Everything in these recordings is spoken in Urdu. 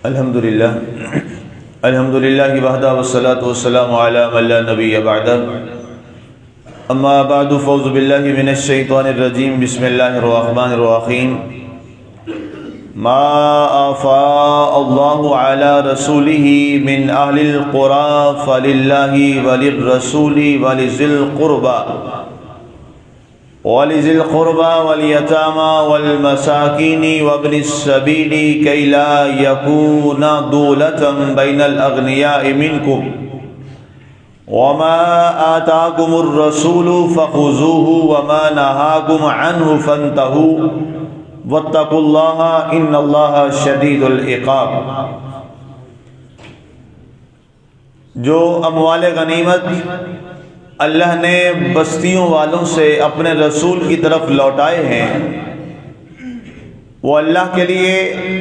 الحمدللہ وحدہ والصلاة والسلام علی من لا نبی بعدہ اما بعد فاعوذ باللہ من الشیطان الرجیم بسم اللہ الرحمن الرحیم ما آفاء اللہ علی رسولہ من اہل القرى فللہ وللرسول ولذی القربى والیتامى والمساکین وابن السبیل کی لا یکون دولة بین الاغنیاء منکم وما آتاکم الرسول فخذوه وما نہاکم عنہ فانتہوا واتقوا اللہ ان اللہ شدید العقاب۔ جو اموال غنیمت اللہ نے بستیوں والوں سے اپنے رسول کی طرف لوٹائے ہیں وہ اللہ کے لیے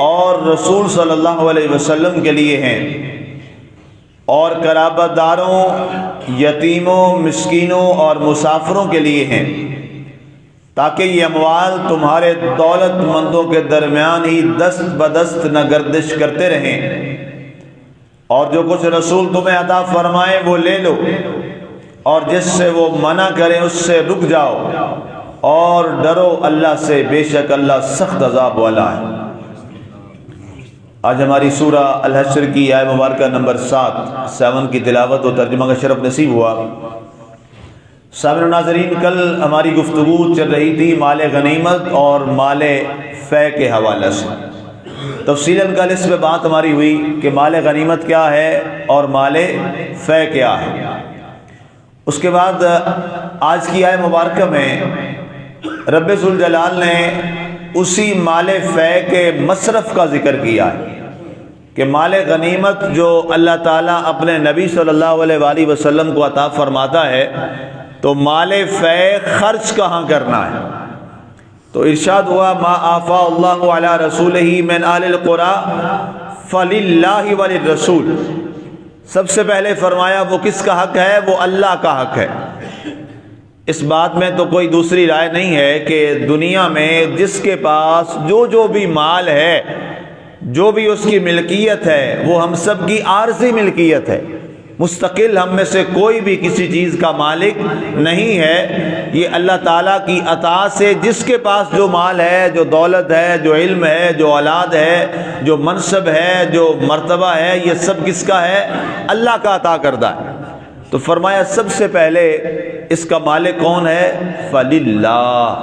اور رسول صلی اللہ علیہ وسلم کے لیے ہیں، اور قرابت داروں، یتیموں، مسکینوں اور مسافروں کے لیے ہیں، تاکہ یہ اموال تمہارے دولت مندوں کے درمیان ہی دست بدست نہ گردش کرتے رہیں، اور جو کچھ رسول تمہیں عطا فرمائے وہ لے لو، اور جس سے وہ منع کریں اس سے رک جاؤ، اور ڈرو اللہ سے، بے شک اللہ سخت عذاب والا ہے۔ آج ہماری سورہ الحشر کی آیہ مبارکہ نمبر 7 کی تلاوت و ترجمہ کا شرف نصیب ہوا۔ سامعین و ناظرین، کل ہماری گفتگو چل رہی تھی مال غنیمت اور مال فے کے حوالے سے۔ تفصیلاً کل اس پہ بات ہماری ہوئی کہ مال غنیمت کیا ہے اور مال فے کیا ہے۔ اس کے بعد آج کی آیہ مبارکہ میں رب ذوالجلال نے اسی مال فے کے مصرف کا ذکر کیا ہے کہ مال غنیمت جو اللہ تعالیٰ اپنے نبی صلی اللہ علیہ وآلہ وسلم کو عطا فرماتا ہے تو مال فے خرچ کہاں کرنا ہے۔ تو ارشاد ہوا ما آفا اللہ علی رسولہ من اہل القرى فللہ وللرسول۔ سب سے پہلے فرمایا وہ کس کا حق ہے؟ وہ اللہ کا حق ہے۔ اس بات میں تو کوئی دوسری رائے نہیں ہے کہ دنیا میں جس کے پاس جو بھی مال ہے، جو بھی اس کی ملکیت ہے، وہ ہم سب کی عارضی ملکیت ہے، مستقل ہم میں سے کوئی بھی کسی چیز کا مالک نہیں ہے۔ یہ اللہ تعالیٰ کی عطا سے جس کے پاس جو مال ہے، جو دولت ہے، جو علم ہے، جو اولاد ہے، جو منصب ہے، جو مرتبہ ہے، یہ سب کس کا ہے؟ اللہ کا عطا کردہ ہے۔ تو فرمایا سب سے پہلے اس کا مالک کون ہے؟ فللہ،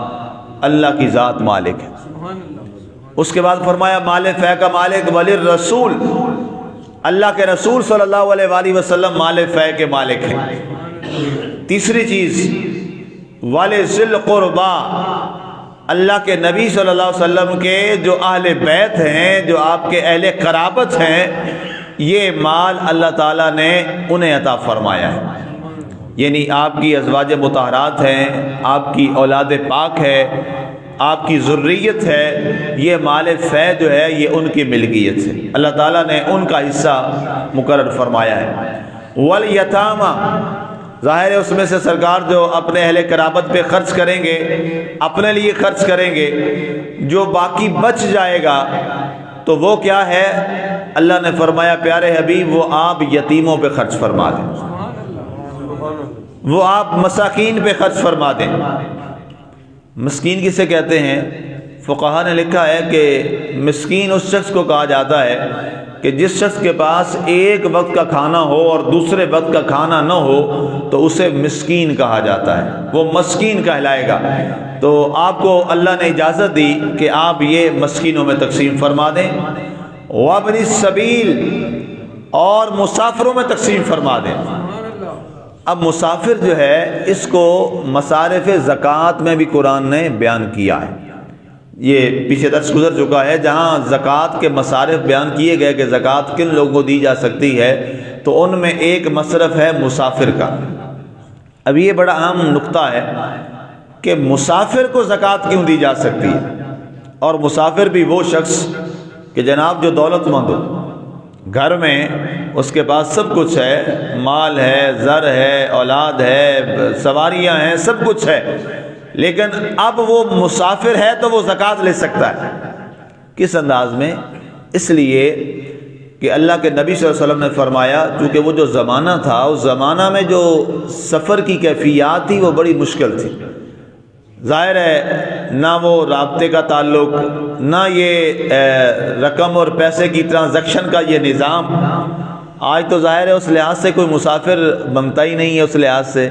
اللہ کی ذات مالک ہے۔ اس کے بعد فرمایا مال فے کا مالک وللرسول، اللہ کے رسول صلی اللہ علیہ وآلہ وسلم مال فے کے مالک ہیں۔ تیسری چیز وَلِذِی الْقُرْبَى، اللہ کے نبی صلی اللہ علیہ وسلم کے جو اہل بیت ہیں، جو آپ کے اہل قرابت ہیں، یہ مال اللہ تعالیٰ نے انہیں عطا فرمایا ہے۔ یعنی آپ کی ازواج مطہرات ہیں، آپ کی اولاد پاک ہے، آپ کی ذریت ہے، یہ مال فے جو ہے یہ ان کی ملکیت ہے، اللہ تعالیٰ نے ان کا حصہ مقرر فرمایا ہے۔ والیتامى، ظاہر ہے اس میں سے سرکار جو اپنے اہل قرابت پہ خرچ کریں گے، اپنے لیے خرچ کریں گے، جو باقی بچ جائے گا تو وہ کیا ہے؟ اللہ نے فرمایا پیارے حبیب وہ آپ یتیموں پہ خرچ فرما دیں، وہ آپ مساکین پہ خرچ فرما دیں۔ مسکین کسے کہتے ہیں؟ فقہا نے لکھا ہے کہ مسکین اس شخص کو کہا جاتا ہے کہ جس شخص کے پاس ایک وقت کا کھانا ہو اور دوسرے وقت کا کھانا نہ ہو تو اسے مسکین کہا جاتا ہے، وہ مسکین کہلائے گا۔ تو آپ کو اللہ نے اجازت دی کہ آپ یہ مسکینوں میں تقسیم فرما دیں، وابن السبیل، اور مسافروں میں تقسیم فرما دیں۔ اب مسافر جو ہے اس کو مصارف زکوٰۃ میں بھی قرآن نے بیان کیا ہے۔ یہ پیچھے درس گزر چکا ہے جہاں زکوٰۃ کے مصارف بیان کیے گئے کہ زکوٰۃ کن لوگوں کو دی جا سکتی ہے، تو ان میں ایک مصرف ہے مسافر کا۔ اب یہ بڑا اہم نقطہ ہے کہ مسافر کو زکوٰۃ کیوں دی جا سکتی ہے، اور مسافر بھی وہ شخص کہ جناب جو دولت مند ہو، گھر میں اس کے پاس سب کچھ ہے، مال ہے، زر ہے، اولاد ہے، سواریاں ہیں، سب کچھ ہے، لیکن اب وہ مسافر ہے تو وہ زکوٰۃ لے سکتا ہے۔ کس انداز میں؟ اس لیے کہ اللہ کے نبی صلی اللہ علیہ وسلم نے فرمایا، چونکہ وہ جو زمانہ تھا اس زمانہ میں جو سفر کی کیفیات تھی وہ بڑی مشکل تھی۔ ظاہر ہے نہ وہ رابطے کا تعلق، نہ یہ رقم اور پیسے کی ٹرانزیکشن کا یہ نظام۔ آج تو ظاہر ہے اس لحاظ سے کوئی مسافر بنتا ہی نہیں ہے، اس لحاظ سے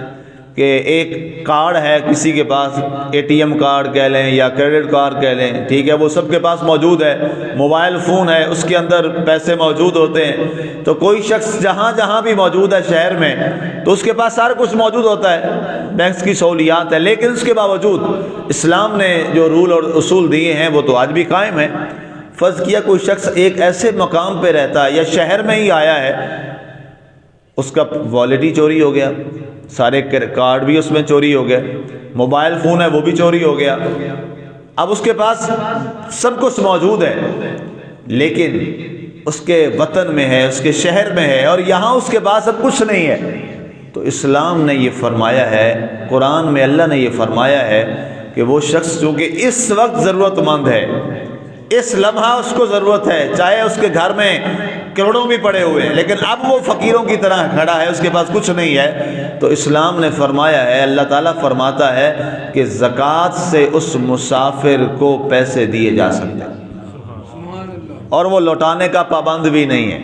کہ ایک کارڈ ہے کسی کے پاس، اے ٹی ایم کارڈ کہہ لیں یا کریڈٹ کارڈ کہہ لیں، ٹھیک ہے، وہ سب کے پاس موجود ہے، موبائل فون ہے اس کے اندر پیسے موجود ہوتے ہیں، تو کوئی شخص جہاں جہاں بھی موجود ہے شہر میں تو اس کے پاس سارا کچھ موجود ہوتا ہے، بینکس کی سہولیات ہے، لیکن اس کے باوجود اسلام نے جو رول اور اصول دیے ہیں وہ تو آج بھی قائم ہیں۔ فرض کیا کوئی شخص ایک ایسے مقام پہ رہتا ہے یا شہر میں ہی آیا ہے، اس کا والیٹ ہی چوری ہو گیا، سارے کارڈ بھی اس میں چوری ہو گئے، موبائل فون ہے وہ بھی چوری ہو گیا، اب اس کے پاس سب کچھ موجود ہے لیکن اس کے وطن میں ہے، اس کے شہر میں ہے، اور یہاں اس کے پاس اب کچھ نہیں ہے۔ تو اسلام نے یہ فرمایا ہے، قرآن میں اللہ نے یہ فرمایا ہے کہ وہ شخص چونکہ اس وقت ضرورت مند ہے، اس لمحہ اس کو ضرورت ہے، چاہے اس کے گھر میں کروڑوں بھی پڑے ہوئے ہیں لیکن اب وہ فقیروں کی طرح کھڑا ہے، اس کے پاس کچھ نہیں ہے، تو اسلام نے فرمایا ہے، اللہ تعالیٰ فرماتا ہے کہ زکوٰۃ سے اس مسافر کو پیسے دیے جا سکتے ہیں اور وہ لوٹانے کا پابند بھی نہیں ہے،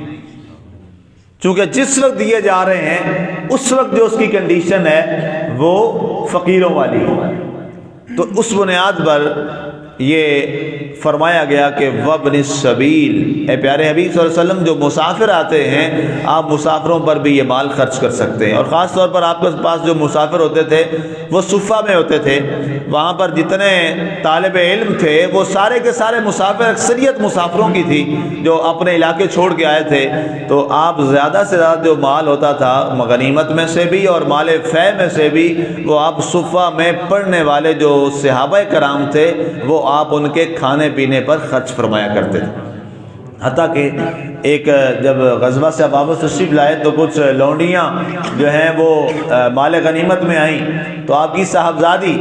چونکہ جس وقت دیے جا رہے ہیں اس وقت جو اس کی کنڈیشن ہے وہ فقیروں والی ہے۔ تو اس بنیاد پر یہ فرمایا گیا کہ وابن السبیل، اے پیارے حبیب صلی اللہ علیہ وسلم جو مسافر آتے ہیں آپ مسافروں پر بھی یہ مال خرچ کر سکتے ہیں، اور خاص طور پر آپ کے پاس جو مسافر ہوتے تھے وہ صفہ میں ہوتے تھے، وہاں پر جتنے طالب علم تھے وہ سارے کے سارے مسافر، اکثریت مسافروں کی تھی جو اپنے علاقے چھوڑ کے آئے تھے، تو آپ زیادہ سے زیادہ جو مال ہوتا تھا غنیمت میں سے بھی اور مال فے میں سے بھی وہ آپ صفہ میں پڑھنے والے جو صحابہ کرام تھے وہ آپ ان کے کھانے پینے پر خرچ فرمایا کرتے تھے۔ حتیٰ کہ ایک جب غزوہ سے واپس تشریف لائے تو کچھ لونڈیاں جو ہیں وہ مال غنیمت میں آئیں، تو آپ کی صاحبزادی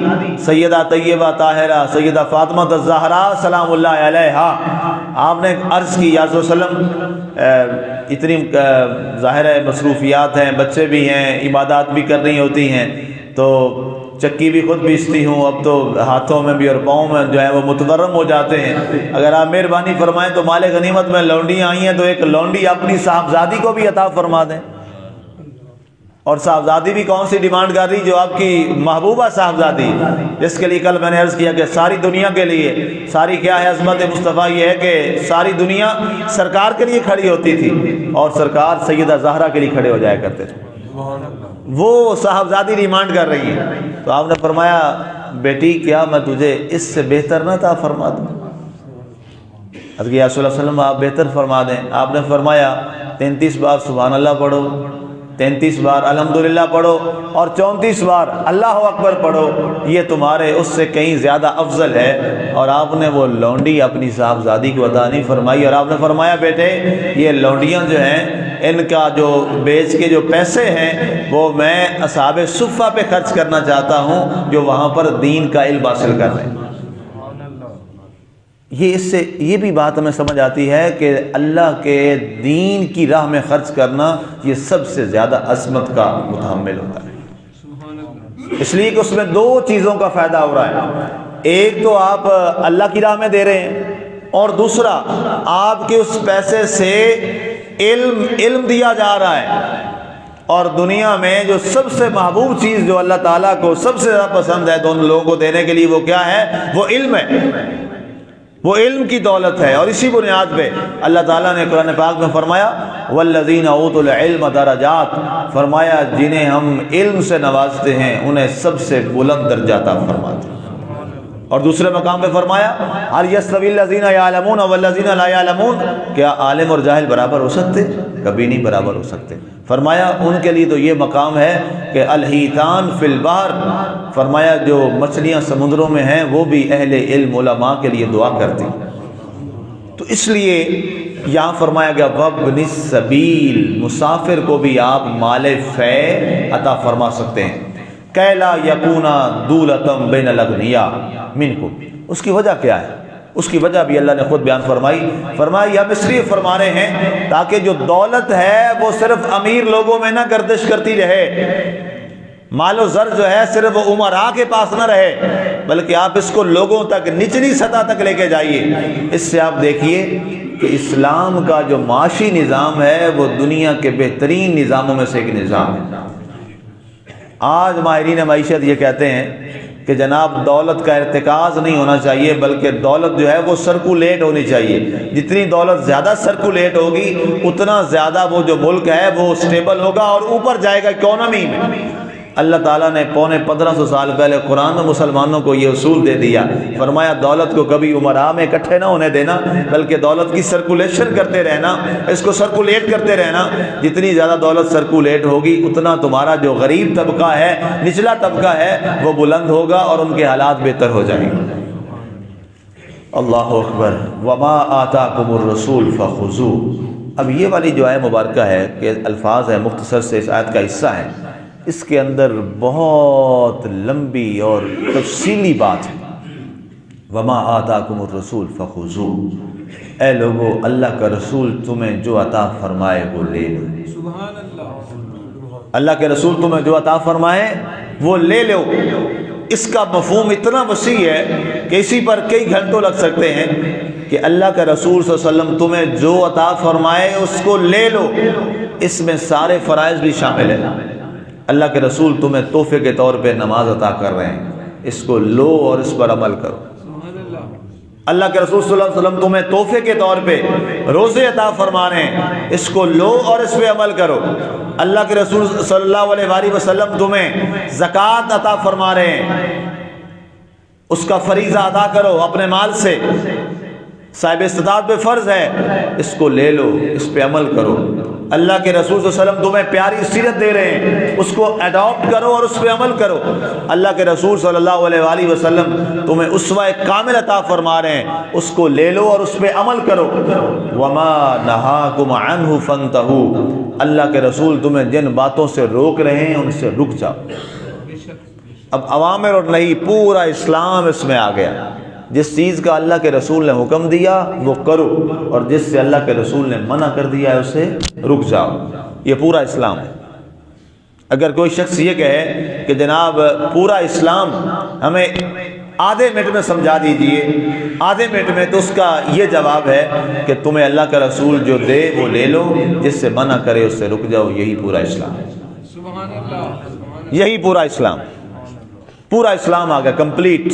سیدہ طیبہ طاہرہ سیدہ فاطمہ الزہرا سلام اللہ علیہا، آپ نے عرض کی یا رسول اللہ وسلم اتنی ظاہر ہے مصروفیات ہیں، بچے بھی ہیں، عبادات بھی کرنی ہوتی ہیں، تو چکی بھی خود بیچتی ہوں، اب تو ہاتھوں میں بھی اور پاؤں میں جو ہے وہ متورم ہو جاتے ہیں، اگر آپ مہربانی فرمائیں تو مال غنیمت میں لونڈیاں آئی ہیں تو ایک لونڈی اپنی صاحبزادی کو بھی عطا فرما دیں۔ اور صاحبزادی بھی کون سی ڈیمانڈ کر رہی؟ جو آپ کی محبوبہ صاحبزادی، جس کے لیے کل میں نے عرض کیا کہ ساری دنیا کے لیے، ساری کیا ہے عظمت مصطفیٰ یہ ہے کہ ساری دنیا سرکار کے لیے کھڑی ہوتی تھی اور سرکار سیدہ زہرا کے لیے کھڑے ہو جایا کرتے تھے، وہ صاحبزادی ڈیمانڈ کر رہی ہے، تو آپ نے فرمایا بیٹی کیا میں تجھے اس سے بہتر نہ عطا فرما دوں؟ حضرت یا رسول اللہ صلی اللہ علیہ وسلم آپ بہتر فرما دیں۔ آپ نے فرمایا 33 بار سبحان اللہ پڑھو، 33 بار الحمدللہ پڑھو اور 34 بار اللہ اکبر پڑھو، یہ تمہارے اس سے کہیں زیادہ افضل ہے۔ اور آپ نے وہ لونڈی اپنی صاحبزادی کو عطا نہیں فرمائی، اور آپ نے فرمایا بیٹے یہ لونڈیاں جو ہیں ان کا جو بیچ کے جو پیسے ہیں وہ میں اصحاب صفہ پہ خرچ کرنا چاہتا ہوں جو وہاں پر دین کا علم حاصل کر رہے ہیں۔ یہ اس سے یہ بھی بات ہمیں سمجھ آتی ہے کہ اللہ کے دین کی راہ میں خرچ کرنا یہ سب سے زیادہ عظمت کا متحمل ہوتا ہے، اس لیے کہ اس میں دو چیزوں کا فائدہ ہو رہا ہے، ایک تو آپ اللہ کی راہ میں دے رہے ہیں اور دوسرا آپ کے اس پیسے سے علم دیا جا رہا ہے۔ اور دنیا میں جو سب سے محبوب چیز جو اللہ تعالیٰ کو سب سے زیادہ پسند ہے دونوں لوگوں کو دینے کے لیے وہ کیا ہے؟ وہ علم ہے، وہ علم کی دولت ہے۔ اور اسی بنیاد پہ اللہ تعالیٰ نے قرآن پاک میں فرمایا والذین اوتوا العلم درجات، فرمایا جنہیں ہم علم سے نوازتے ہیں انہیں سب سے بلند درجہ عطا فرماتے ہیں۔ اور دوسرے مقام پہ فرمایا هل يستوي الذين يعلمون والذين لا يعلمون، کیا عالم اور جاہل برابر ہو سکتے؟ کبھی نہیں برابر ہو سکتے۔ فرمایا ان کے لیے تو یہ مقام ہے کہ الحیتان فی البحر، فرمایا جو مچھلیاں سمندروں میں ہیں وہ بھی اہل علم علماء کے لیے دعا کرتی۔ تو اس لیے یہاں فرمایا گیا وابن السبیل، مسافر کو بھی آپ مال فے عطا فرما سکتے ہیں، کیلا یکونا دولتم بین الاغنیاء منکم۔ اس کی وجہ کیا ہے؟ اس کی وجہ بھی اللہ نے خود بیان فرمائی ہم اس لیے فرما رہے ہیں تاکہ جو دولت ہے وہ صرف امیر لوگوں میں نہ گردش کرتی رہے، مال و زر جو ہے صرف امراء کے پاس نہ رہے، بلکہ آپ اس کو لوگوں تک، نچلی سطح تک لے کے جائیے۔ اس سے آپ دیکھیے کہ اسلام کا جو معاشی نظام ہے وہ دنیا کے بہترین نظاموں میں سے ایک نظام ہے۔ آج ماہرین معیشت یہ کہتے ہیں کہ جناب دولت کا ارتکاز نہیں ہونا چاہیے، بلکہ دولت جو ہے وہ سرکولیٹ ہونی چاہیے۔ جتنی دولت زیادہ سرکولیٹ ہوگی اتنا زیادہ وہ جو ملک ہے وہ سٹیبل ہوگا اور اوپر جائے گا اکانومی میں۔ اللہ تعالیٰ نے 1500 سال پہلے قرآن میں مسلمانوں کو یہ اصول دے دیا، فرمایا دولت کو کبھی امراء میں اکٹھے نہ ہونے دینا، بلکہ دولت کی سرکولیشن کرتے رہنا، اس کو سرکولیٹ کرتے رہنا۔ جتنی زیادہ دولت سرکولیٹ ہوگی اتنا تمہارا جو غریب طبقہ ہے، نچلا طبقہ ہے، وہ بلند ہوگا اور ان کے حالات بہتر ہو جائیں گے۔ اللہ اکبر۔ وما آتاکم الرسول فخذوہ۔ اب یہ والی جو آیت مبارکہ ہے کہ الفاظ ہے مختصر سے اس آیت کا حصہ ہے، اس کے اندر بہت لمبی اور تفصیلی بات ہے۔ وما آتاکم الرسول فخذوہ، اے لوگو اللہ کا رسول تمہیں جو عطا فرمائے وہ لے لو۔ سبحان اللہ۔ اللہ کے رسول تمہیں جو عطا فرمائے وہ لے لو۔ اس کا مفہوم اتنا وسیع ہے کہ اسی پر کئی گھنٹوں لگ سکتے ہیں کہ اللہ کا رسول صلی اللہ علیہ وسلم تمہیں جو عطا فرمائے اس کو لے لو۔ اس میں سارے فرائض بھی شامل ہیں۔ اللہ کے رسول تمہیں تحفے کے طور پہ نماز عطا کر رہے ہیں، اس کو لو اور اس پر عمل کرو۔ اللہ کے رسول صلی اللہ علیہ وسلم تمہیں تحفے کے طور پہ روزے عطا فرما رہے ہیں، اس کو لو اور اس پہ عمل کرو۔ اللہ کے رسول صلی اللہ علیہ وآلہ وسلم تمہیں زکوٰۃ عطا فرما رہے ہیں، اس کا فریضہ ادا کرو اپنے مال سے، صاحب استطاعت پہ فرض ہے، اس کو لے لو، اس پہ عمل کرو۔ اللہ کے رسول صلی اللہ علیہ وسلم تمہیں پیاری سیرت دے رہے ہیں، اس کو اڈاپٹ کرو اور اس پہ عمل کرو۔ اللہ کے رسول صلی اللہ علیہ وآلہ وسلم تمہیں اسوہ کامل عطا فرما رہے ہیں، اس کو لے لو اور اس پہ عمل کرو۔ وما نہاکم عنہ فانتہوا، اللہ کے رسول تمہیں جن باتوں سے روک رہے ہیں ان سے رک جاؤ۔ اب اوامر اور نہی پورا اسلام اس میں آ گیا۔ جس چیز کا اللہ کے رسول نے حکم دیا وہ کرو، اور جس سے اللہ کے رسول نے منع کر دیا ہے اسے رک جاؤ۔ یہ پورا اسلام ہے۔ اگر کوئی شخص یہ کہے کہ جناب پورا اسلام ہمیں آدھے منٹ میں سمجھا دیجئے، آدھے منٹ میں، تو اس کا یہ جواب ہے کہ تمہیں اللہ کا رسول جو دے وہ لے لو، جس سے منع کرے اس سے رک جاؤ۔ یہی پورا اسلام ہے، یہی پورا اسلام، پورا اسلام آ گیا کمپلیٹ،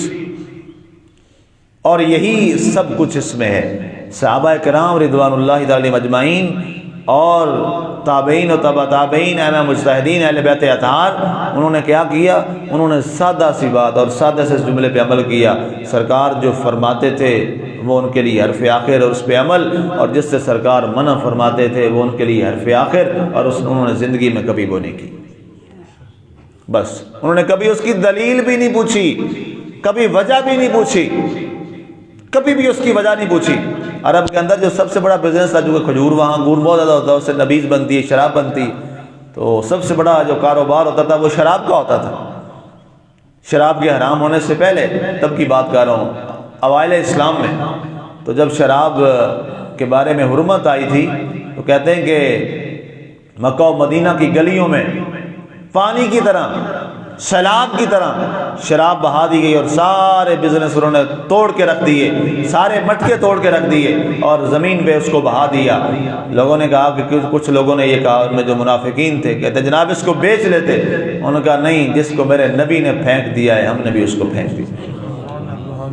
اور یہی سب کچھ اس میں ہے۔ صحابہ کرام رضوان اللہ علیہم اجمعین اور تابعین و تبع تابعین، ائمہ مجتہدین، اہل بیت اطہار، انہوں نے کیا کیا؟ انہوں نے سادہ سی بات اور سادہ سے اس جملے پہ عمل کیا۔ سرکار جو فرماتے تھے وہ ان کے لیے حرف آخر اور اس پہ عمل، اور جس سے سرکار منع فرماتے تھے وہ ان کے لیے حرف آخر، اور انہوں نے زندگی میں کبھی وہ نہیں کی۔ بس انہوں نے کبھی اس کی دلیل بھی نہیں پوچھی، کبھی وجہ بھی نہیں پوچھی، کبھی بھی اس کی وجہ نہیں پوچھی۔ عرب کے اندر جو سب سے بڑا بزنس تھا، جو کہ کھجور، وہاں انگور بہت زیادہ ہوتا ہے، اس سے نبیذ بنتی ہے، شراب بنتی، تو سب سے بڑا جو کاروبار ہوتا تھا وہ شراب کا ہوتا تھا۔ شراب کے حرام ہونے سے پہلے، تب کی بات کر رہا ہوں، اوائل اسلام میں، تو جب شراب کے بارے میں حرمت آئی تھی تو کہتے ہیں کہ مکہ و مدینہ کی گلیوں میں پانی کی طرح، سیلاب کی طرح شراب بہا دی گئی، اور سارے بزنس انہوں نے توڑ کے رکھ دیے، سارے مٹکے توڑ کے رکھ دیے اور زمین پہ اس کو بہا دیا۔ لوگوں نے کہا کہ کچھ لوگوں نے یہ کہا، ان میں جو منافقین تھے، کہتے جناب اس کو بیچ لیتے۔ انہوں نے کہا نہیں، جس کو میرے نبی نے پھینک دیا ہے ہم نے بھی اس کو پھینک دیا۔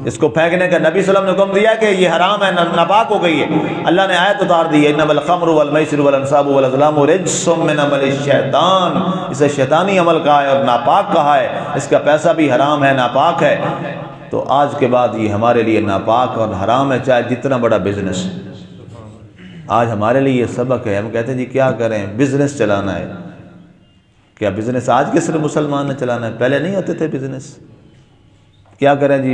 اس کو پھینکنے کا نبی صلی اللہ علیہ وسلم نے حکم دیا کہ یہ حرام ہے، ناپاک ہو گئی ہے۔ اللہ نے آیت اتار دی ہے، انما الخمر والمیسر والانصاب والازلام رجس من عمل الشیطان، اسے شیطانی عمل کہا ہے اور ناپاک کہا ہے، اس کا پیسہ بھی حرام ہے، ناپاک ہے۔ تو آج کے بعد یہ ہمارے لیے ناپاک اور حرام ہے، چاہے جتنا بڑا بزنس۔ آج ہمارے لیے یہ سبق ہے، ہم کہتے ہیں جی کیا کریں، بزنس چلانا ہے۔ کیا بزنس آج کے صرف مسلمان نے چلانا ہے؟ پہلے نہیں ہوتے تھے بزنس؟ کیا کریں جی،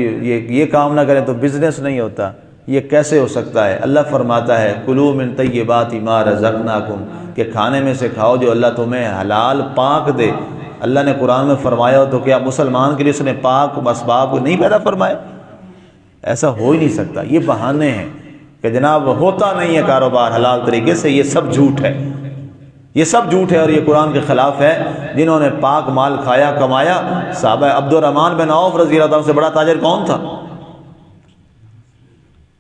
یہ کام نہ کریں تو بزنس نہیں ہوتا، یہ کیسے ہو سکتا ہے؟ اللہ فرماتا ہے کلوا من طیبات ما رزقناکم، کہ کھانے میں سے کھاؤ جو اللہ تمہیں حلال پاک دے۔ اللہ نے قرآن میں فرمایا ہو تو کیا مسلمان کے لیے اس نے پاک اسباب نہیں پیدا فرمائے؟ ایسا ہو ہی نہیں سکتا، یہ بہانے ہیں کہ جناب ہوتا نہیں ہے کاروبار حلال طریقے سے، یہ سب جھوٹ ہے، یہ سب جھوٹ ہے اور یہ قرآن کے خلاف ہے۔ جنہوں نے پاک مال کھایا کمایا، صحابہ عبد الرحمن بن عوف رضی اللہ عنہ سے بڑا تاجر کون تھا؟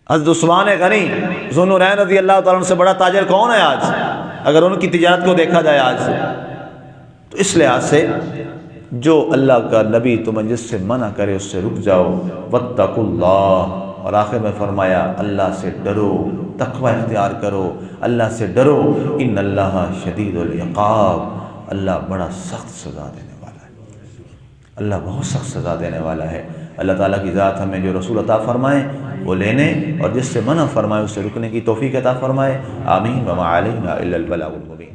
حضرت عثمان غنی ذو النورین رضی اللہ تعالیٰ عنہ سے بڑا تاجر کون ہے آج، اگر ان کی تجارت کو دیکھا جائے آج سے؟ تو اس لحاظ سے جو اللہ کا نبی تمہیں جس سے منع کرے اس سے رک جاؤ، واتقوا اللہ، اور آخر میں فرمایا اللہ سے ڈرو، تقوی اختیار کرو، اللہ سے ڈرو، ان اللہ شدید العقاب، اللہ بڑا سخت سزا دینے والا ہے، اللہ بہت سخت سزا دینے والا ہے۔ اللہ تعالیٰ کی ذات ہمیں جو رسول عطا فرمائے وہ لینے اور جس سے منع فرمائے اس سے رکنے کی توفیق عطا فرمائے، آمین۔ وما علینا الا البلاغ المبین۔